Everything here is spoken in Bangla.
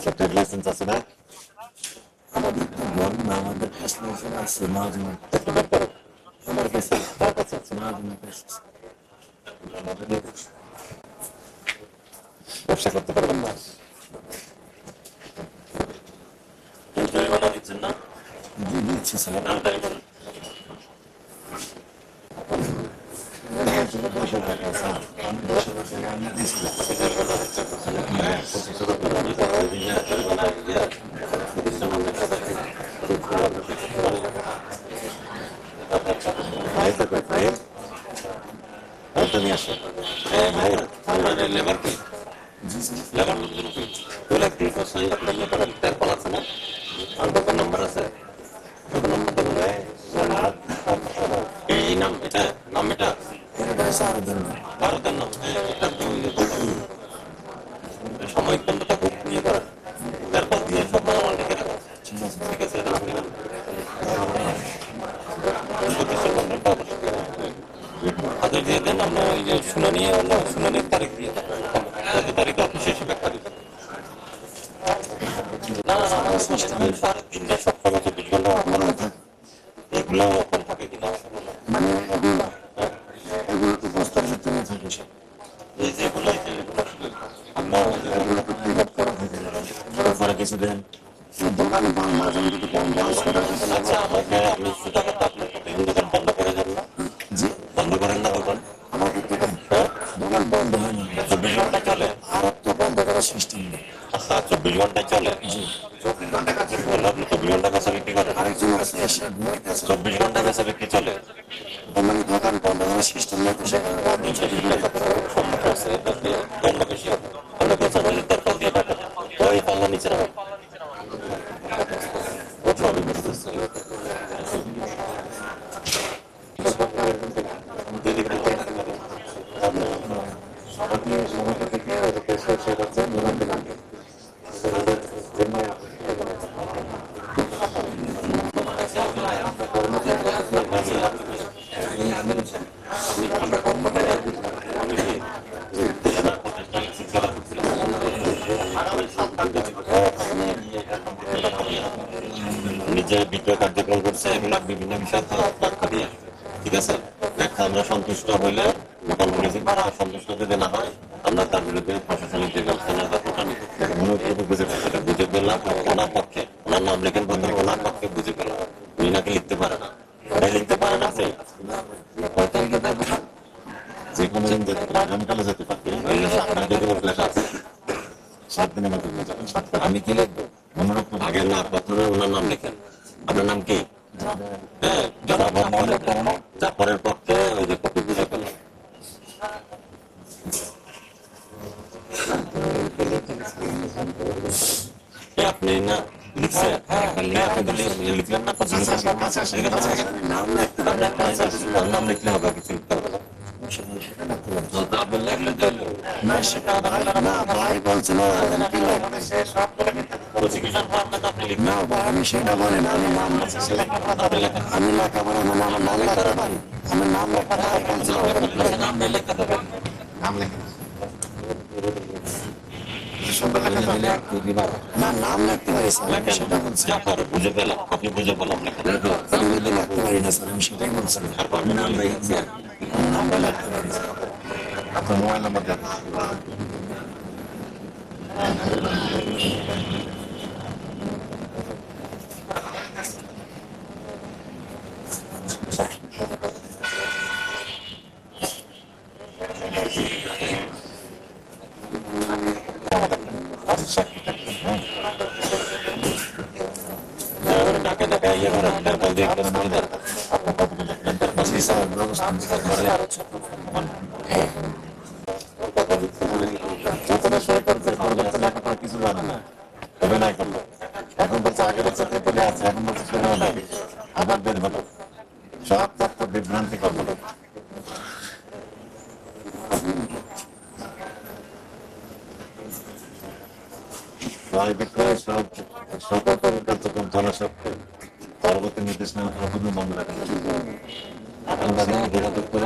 আচ্ছা ট্রেড লাইসেন্স আছে না? আমাদের তো বল না, আমাদের ফ্যাসিলিটি আছে মহাজনের। আমার কাছে তার কাছে আছে মহাজনের কাছে। আমাদের ব্যবসা করতে পারবেন না। জরিমানা দিচ্ছেন না? জি দিচ্ছি স্যার। নামটাই বলুন। 10,000 টাকা স্যার, আমি 10,000 টাকা আমি দিয়েছিলাম। জরিমানা দিচ্ছেন হ্যাঁ 25,000 টাকা দিতে হবে দিয়ে জরিমানা দিয়ে প্রতিষ্ঠান অনেক টাকা ভাইটা কই ভাই ভাইটা নিয়ে আসো। হ্যাঁ ভাই আমাদের লেবার কি জি স্যার। লেবার তুলে কি সাইন আপনার লেবার তার কল আছে না আর দোকান নম্বর আছে দোকান নম্বর দেবেন ভাই এই নাম এটা নাম এটা এটা স্যার দেন না। ভারতের নাম এটা সাময়িক বন্ধুটা নিয়ে করেন তারপর দিয়ে সব মালামাল লিখে রাখা ঠিক আছে। ঠিক আছে নাম দিবেন প্রতিষ্ঠান নম্বরটা হাতে দিয়ে দেন আমরা ওই যে শুনানি হলো শুনানির তারিখ দিয়ে কত তারিখ অফিসে এসে ব্যাখ্যা দিবেন না না না সিস্টেমে 3.5 সপ্তাহ 24 ঘন্টা মনে হয় এগুলো ওপেন থাকে কিনা মানে এগুলো তো বস্তার ভিতরে থাকে সব। এই যে এগুলো আমরা এগুলো তো প্রাইভেট করা থাকে। পরে কিছু দেন দোকানে মাঝে মধ্যে কম বয়স করা থাকে। আচ্ছা আমাকে আমি টাকা তো আপনার প্রতিদিন দোকান বন্ধ করে যান না জি বন্ধ করেন না দোকান আমাদের দোকান হ্যাঁ দোকান বন্ধ হয় না। 24 ঘন্টা চলে আর তো বন্ধ করার সিস্টেম নেই। আচ্ছা 24 ঘন্টায় চলে জি 24 ঘন্টা কাছে বললো আপনি 24 ঘন্টা কাছে বিক্রি করেন আরেকজন আছে এসে ঘুমাইতেছে। 24 ঘন্টা কাছে বিক্রি চলে মানে দোকান বন্ধ করার সিস্টেম নেই তো সেখানে আপনি ছুটি করে সম্মত আছে এটা দিয়ে দণ্ড বেশি হবে আমরা তো চাঁদালির দরকার দিয়ে টাকা ওই পাল্লা নিচে রাখো ওঠো আমি বুঝতেছি আপনি সমাজে থেকে সে করছে দোকান দোকান নিজের বিক্রয় কার্যক্রম করছে এগুলো বিভিন্ন বিষয় ব্যাখ্যা দিয়ে ঠিক আছে ব্যাখ্যা আমরা সন্তুষ্ট হইলে মোটাল পুলিশের সন্তুষ্ট যদি না হয় আমরা তার বিরুদ্ধে প্রশাসনিক যে ব্যবস্থা নেওয়ার ব্যাপারটা নিব বুঝে সেটা বুঝে পেলাম ওনার পক্ষে ওনার নাম লেখেন বন্ধু ওনার পক্ষে বুঝে পেলাম উনি নাকি লিখতে পারে না ওরাই লিখতে পারে না যে কয় তারিখে দেবে যে কোনো দিন যেতে পারে আগামীকালে যেতে পারবে আপনার যদি ফ্ল্যাশ আছে 7 দিনের মধ্যে হয়ে যাবে আমি কি লিখবো আগে না প্রথমে ওনার নাম লেখেন আপনার নাম কি হ্যাঁ জাফরের পক্ষে ওই যে কপি বুঝে পেলাম আপনি না লিখছেন লিখলেন না নাম লিখলে হবে কিছু লিখতে হবে আপনি লিখলে না সেটা ভাই না ভাই বলছিল প্রসিকিউশন ফর্মটা আপনি লিখবেন না ভাই আমি সেটা বলি না আমি নাম আমি লেখাপড়া মানে আমার নাম লেখা ভাই আমার নাম লেখা ভাই বলছিল নাম লিখতে হবে নাম লিখে না নাম লিখতে পারি স্যার আমি সেটা বলছি। বুঝে পেলাম আপনি বুঝে পেলাম আমি যদি লিখতে পারি না স্যার আমি সেটাই বলছি। আমি নাম লিখেছি নামটা লিখতে পারি স্যার। আপনার মোবাইল নাম্বার দেন ঢাকা ঢাকা ইয়ে করেন তারপর দিয়ে জি স্যার ব্যবস্থা নিতে পারি। কিছু জানে না তবে না করলো এখন বলছে আগে বলছে পেপারে আছে এখন বলছে পেপারে নাই আবার বের হলো সব তথ্য বিভ্রান্তি করবো বিক্রয় সব সকল কার্যক্রম জনস্বার্থে পরবর্তী নির্দেশনা বন্ধ রাখা যোগাযোগ করে